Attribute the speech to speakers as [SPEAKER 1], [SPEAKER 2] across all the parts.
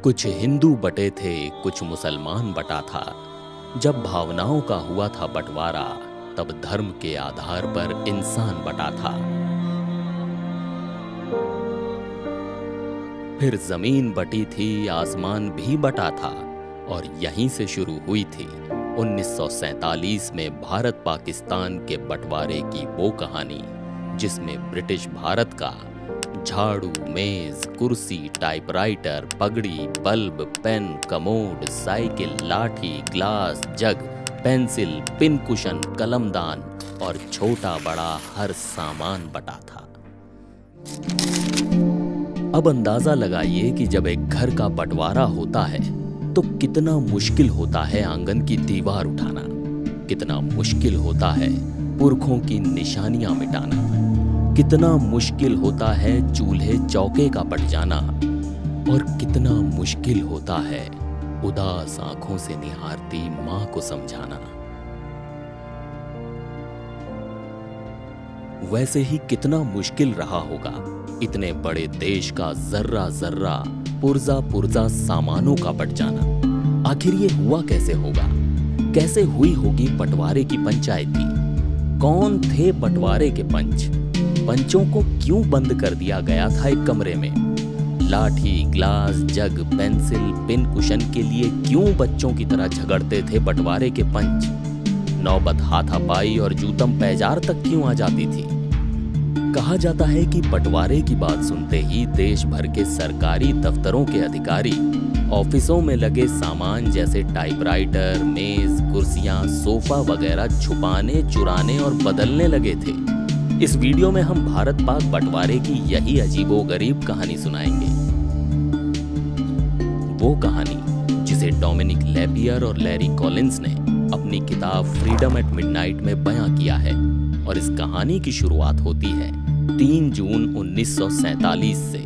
[SPEAKER 1] कुछ हिंदू बटे थे, कुछ मुसलमान बटा था। जब भावनाओं का हुआ था बंटवारा, तब धर्म के आधार पर इंसान बटा था। फिर जमीन बटी थी, आसमान भी बटा था, और यहीं से शुरू हुई थी 1947 में भारत पाकिस्तान के बंटवारे की वो कहानी, जिसमें ब्रिटिश भारत का झाड़ू, मेज, कुर्सी, टाइपराइटर, पगड़ी, बल्ब, पेन, कमोड, साइकिल, लाठी, glass, jug, pencil, pin cushion, कलमदान और छोटा बड़ा हर सामान बटा था। अब अंदाजा लगाइए कि जब एक घर का बंटवारा होता है तो कितना मुश्किल होता है आंगन की दीवार उठाना, कितना मुश्किल होता है पुरखों की निशानियां मिटाना, कितना मुश्किल होता है चूल्हे चौके का पट जाना, और कितना मुश्किल होता है उदास आंखों से निहारती मां को समझाना। वैसे ही कितना मुश्किल रहा होगा इतने बड़े देश का जर्रा जर्रा, पुर्जा पुर्जा सामानों का बट जाना। आखिर ये हुआ कैसे होगा? कैसे हुई होगी बंटवारे की पंचायती? कौन थे बंटवारे के पंच? पंचों को क्यों बंद कर दिया गया था एक कमरे में? लाठी, glass, jug, pencil, pin cushion के लिए क्यों बच्चों की तरह झगड़ते थे बंटवारे के पंच? नौबत हाथापाई और जूतम पैजार तक क्यों आ जाती थी? कहा जाता है कि बंटवारे की बात सुनते ही देश भर के सरकारी दफ्तरों के अधिकारी ऑफिसों में लगे सामान जैसे टाइपराइटर, मेज, कुर्सियां, सोफा वगैरह छुपाने, चुराने और बदलने लगे थे। इस वीडियो में हम भारत पाक बंटवारे की यही अजीबोगरीब कहानी सुनाएंगे। वो कहानी जिसे डोमिनिक लेपियर और लैरी कॉलिंस ने अपनी किताब फ्रीडम एट मिडनाइट में बयां किया है, और इस कहानी की शुरुआत होती है 3 जून 1947 से।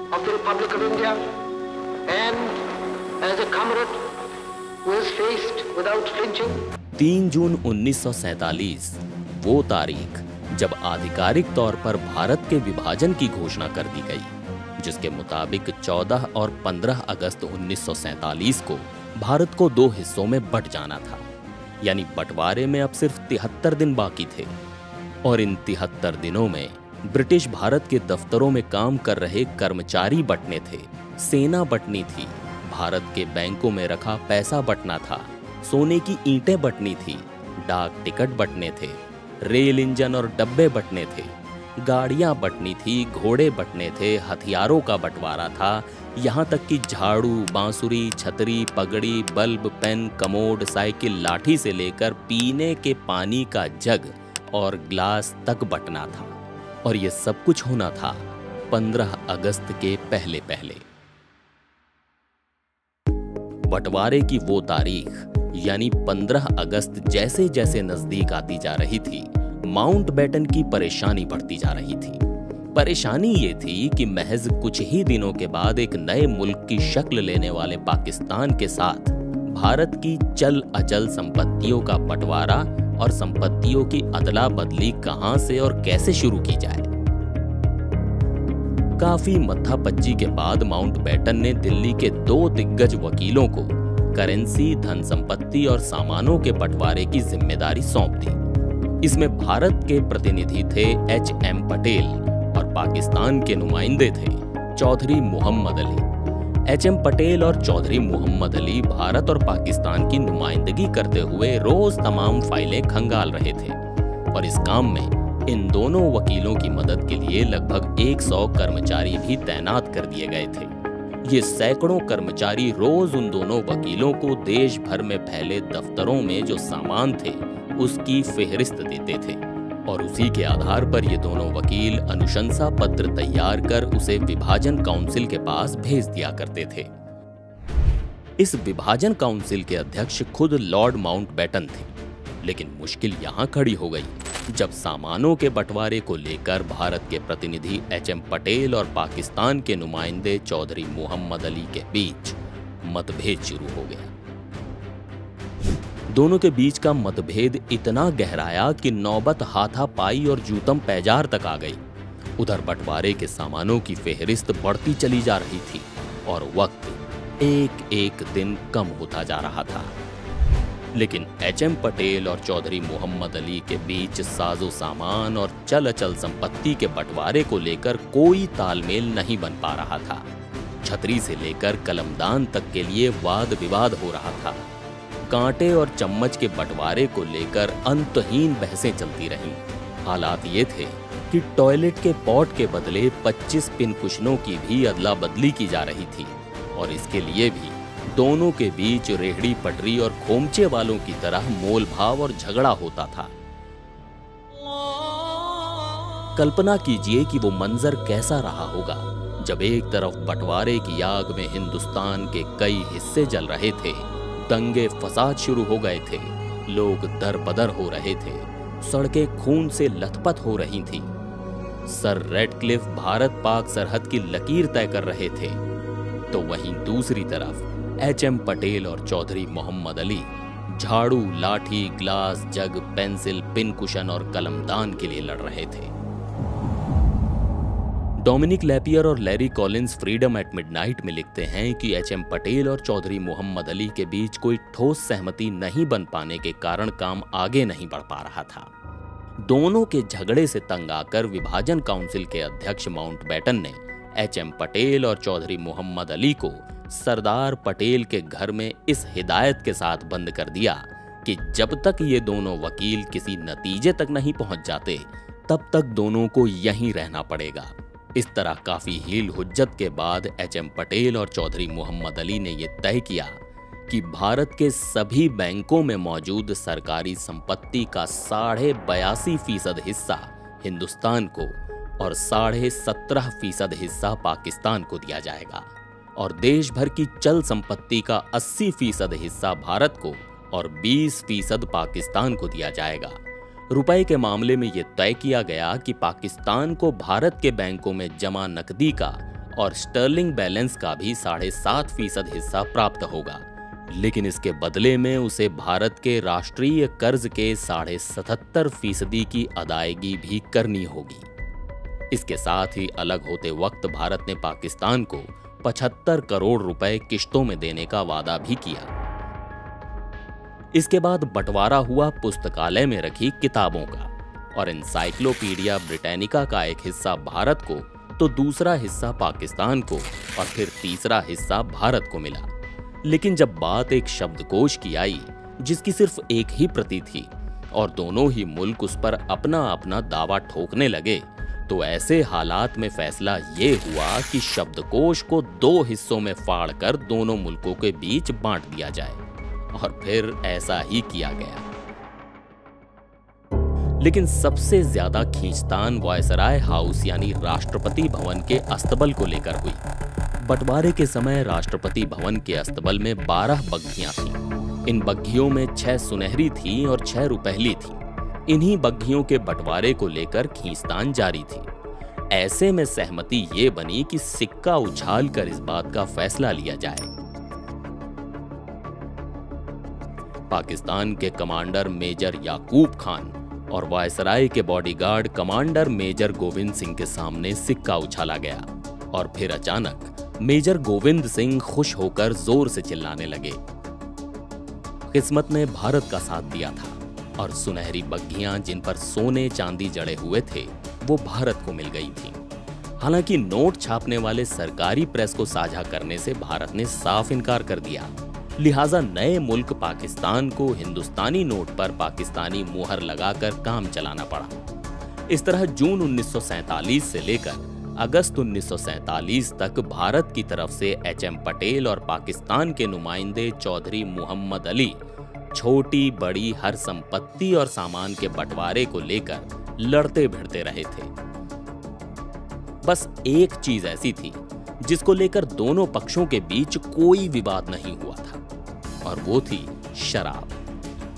[SPEAKER 2] Of the Republic of India, and as a comrade who is faced without flinching.
[SPEAKER 1] 3 जून 1947 वो तारीख जब आधिकारिक तौर पर भारत के विभाजन की घोषणा कर दी गई, जिसके मुताबिक 14 और 15 अगस्त 1947 को भारत को 2 हिस्सों में बंट जाना था। यानी बंटवारे में अब सिर्फ 73 दिन बाकी थे, और इन 73 दिनों में ब्रिटिश भारत के दफ्तरों में काम कर रहे कर्मचारी बंटने थे, सेना बंटनी थी, भारत के बैंकों में रखा पैसा बंटना था, सोने की ईंटें बंटनी थी, डाक टिकट बंटने थे, रेल इंजन और डब्बे बंटने थे, गाड़ियां बंटनी थी, घोड़े बंटने थे, हथियारों का बंटवारा था, यहाँ तक कि झाड़ू, बांसुरी, छतरी, पगड़ी, बल्ब, पेन, कमोड, साइकिल, लाठी से लेकर पीने के पानी का जग और ग्लास तक बंटना था। और ये सब कुछ होना था 15 अगस्त के पहले पहले। बंटवारे की वो तारीख यानी 15 अगस्त जैसे जैसे नजदीक आती जा रही थी, माउंटबेटन की परेशानी बढ़ती जा रही थी। परेशानी ये थी कि महज कुछ ही दिनों के बाद एक नए मुल्क की शक्ल लेने वाले पाकिस्तान के साथ भारत की चल अचल संपत्तियों का बंटवारा और संपत्तियों की अदला बदली कहां से और कैसे शुरू की जाए। काफी मत्थापच्ची के बाद माउंटबेटन ने दिल्ली के 2 दिग्गज वकीलों को करेंसी, धन संपत्ति और सामानों के बंटवारे की जिम्मेदारी सौंप दी। इसमें भारत के प्रतिनिधि थे H.M. पटेल और पाकिस्तान के नुमाइंदे थे चौधरी मोहम्मद अली। H.M. पटेल और चौधरी मोहम्मद अली भारत और पाकिस्तान की नुमाइंदगी करते हुए रोज तमाम फाइलें खंगाल रहे थे, और इस काम में इन दोनों वकीलों की मदद के लिए लगभग 100 कर्मचारी भी तैनात कर दिए गए थे। ये सैकड़ों कर्मचारी रोज उन दोनों वकीलों को देश भर में फैले दफ्तरों में जो सामान थे उसकी फेहरिस्त देते थे, और उसी के आधार पर ये दोनों वकील अनुशंसा पत्र तैयार कर उसे विभाजन काउंसिल के पास भेज दिया करते थे। इस विभाजन काउंसिल के अध्यक्ष खुद लॉर्ड माउंटबेटन थे। लेकिन मुश्किल यहाँ खड़ी हो गई जब सामानों के बंटवारे को लेकर भारत के प्रतिनिधि H.M. पटेल और पाकिस्तान के नुमाइंदे चौधरी मोहम्मद अली के बीच मतभेद शुरू हो गया। दोनों के बीच का मतभेद इतना गहराया कि नौबत हाथापाई और जूतम पैजार तक आ गई। उधर बंटवारे के सामानों की फेहरिस्त बढ़ती चली जा रही थी और वक्त एक एक दिन कम होता जा रहा था। लेकिन एचएम पटेल और चौधरी मोहम्मद अली के बीच साजो सामान और चल अचल संपत्ति के बंटवारे को लेकर कोई तालमेल नहीं बन पा रहा था। छतरी से लेकर कलमदान तक के लिए वाद विवाद हो रहा था। कांटे और चम्मच के बंटवारे को लेकर अंतहीन बहसें चलती रहीं। हालात ये थे कि टॉयलेट के पॉट के बदले 25 पिन कुशनों की भी अदला बदली की जा रही थी और इसके लिए भी दोनों के बीच रेहड़ी पटरी और खोमचे वालों की तरह मोल भाव और झगड़ा होता था। कल्पना कीजिए कि वो मंजर कैसा रहा होगा जब एक तरफ बंटवारे की आग में हिंदुस्तान के कई हिस्से जल रहे थे, दंगे फसाद शुरू हो गए थे, लोग दरबदर हो रहे थे, सड़कें खून से लथपथ हो रही थीं। सर रेडक्लिफ भारत पाक सरहद की लकीर तय कर रहे थे, तो वहीं दूसरी तरफ एचएम पटेल और चौधरी मोहम्मद अली झाड़ू, लाठी, glass, jug, pencil, pin cushion और कलमदान के लिए लड़ रहे थे। डोमिनिक लैपियर और Larry Collins Freedom at Midnight में लिखते हैं कि एचएम पटेल और चौधरी मोहम्मद अली के बीच कोई ठोस सहमति नहीं बन पाने के कारण काम आगे नहीं बढ़ पा रहा था। दोनों के झगड़े से तंग आकर विभाजन काउंसिल के अध्यक्ष माउंटबेटन ने एचएम पटेल और चौधरी मोहम्मद अली को सरदार पटेल के घर में इस हिदायत के साथ बंद कर दिया कि जब तक ये दोनों वकील किसी नतीजे तक नहीं पहुंच जाते तब तक दोनों को यहीं रहना पड़ेगा। इस तरह काफी हील हुज्जत के बाद एचएम पटेल और चौधरी मोहम्मद अली ने यह तय किया कि भारत के सभी बैंकों में मौजूद सरकारी संपत्ति का 82.5% हिस्सा हिंदुस्तान को और 17.5% हिस्सा पाकिस्तान को दिया जाएगा और देश भर की चल संपत्ति का 80% हिस्सा भारत को और 20% पाकिस्तान को दिया जाएगा। रुपए के मामले में यह तय किया गया कि पाकिस्तान को भारत के बैंकों में जमा नकदी का और स्टर्लिंग बैलेंस का भी 7.5% हिस्सा प्राप्त होगा, लेकिन इसके बदले में उसे भारत के राष्ट्रीय कर्ज के 77.5% की अदायगी भी करनी होगी। इसके साथ ही अलग होते वक्त भारत ने पाकिस्तान को 75 करोड़ रुपए किश्तों में देने का वादा भी किया। इसके बाद बंटवारा हुआ पुस्तकालय में रखी किताबों का और एनसाइक्लोपीडिया ब्रिटानिका का एक हिस्सा भारत को तो दूसरा हिस्सा पाकिस्तान को और फिर तीसरा हिस्सा भारत को मिला। लेकिन जब बात एक शब्दकोश की आई जिसकी सिर्फ एक ही प्रति थी और दोनों ही मुल्क उस पर अपना अपना दावा ठोकने लगे, तो ऐसे हालात में फैसला ये हुआ कि शब्दकोश को 2 हिस्सों में फाड़कर दोनों मुल्कों के बीच बांट दिया जाए और फिर ऐसा ही किया गया। लेकिन सबसे ज्यादा खींचतान वायसराय हाउस यानी राष्ट्रपति भवन के अस्तबल को लेकर हुई। बंटवारे के समय राष्ट्रपति भवन के अस्तबल में 12 बग्घियां थीं। इन बग्घियों में 6 सुनहरी थीं और 6 रुपहली थीं। इन्हीं बग्घियों के बंटवारे को लेकर खींचतान जारी थी। ऐसे में सहमति ये बनी कि सिक्का उछालकर इस बात का फैसला लिया जाए। पाकिस्तान के कमांडर मेजर याकूब खान और वायसराय के bodyguard commander major Govind Singh के सामने सिक्का उछाला गया और फिर अचानक मेजर गोविंद सिंह खुश होकर जोर से चिल्लाने लगे। किस्मत ने भारत का साथ दिया था और सुनहरी बग्घियां जिन पर सोने चांदी जड़े हुए थे वो भारत को मिल गई थीं। हालांकि नोट छापने वाले सरकारी प्रेस को साझा करने से भारत ने साफ इनकार कर दिया, लिहाजा नए मुल्क पाकिस्तान को हिंदुस्तानी नोट पर पाकिस्तानी मुहर लगाकर काम चलाना पड़ा। इस तरह जून 1947 से लेकर अगस्त 1947 तक भारत की तरफ से एचएम पटेल और पाकिस्तान के नुमाइंदे चौधरी मोहम्मद अली छोटी बड़ी हर संपत्ति और सामान के बंटवारे को लेकर लड़ते भिड़ते रहे थे। बस एक चीज ऐसी थी जिसको लेकर दोनों पक्षों के बीच कोई विवाद नहीं हुआ था और वो थी शराब।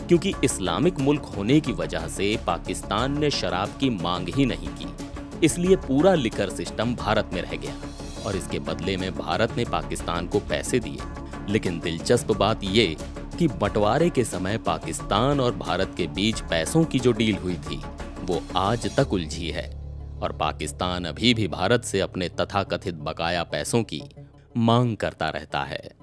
[SPEAKER 1] क्योंकि इस्लामिक मुल्क होने की वजह से पाकिस्तान ने शराब की मांग ही नहीं की, इसलिए पूरा लिकर सिस्टम भारत में रह गया और इसके बदले में भारत ने पाकिस्तान को पैसे दिए। लेकिन दिलचस्प बात ये कि बंटवारे के समय पाकिस्तान और भारत के बीच पैसों की जो डील हुई थी वो आज तक उलझी है और पाकिस्तान अभी भी भारत से अपने तथाकथित बकाया पैसों की मांग करता रहता है।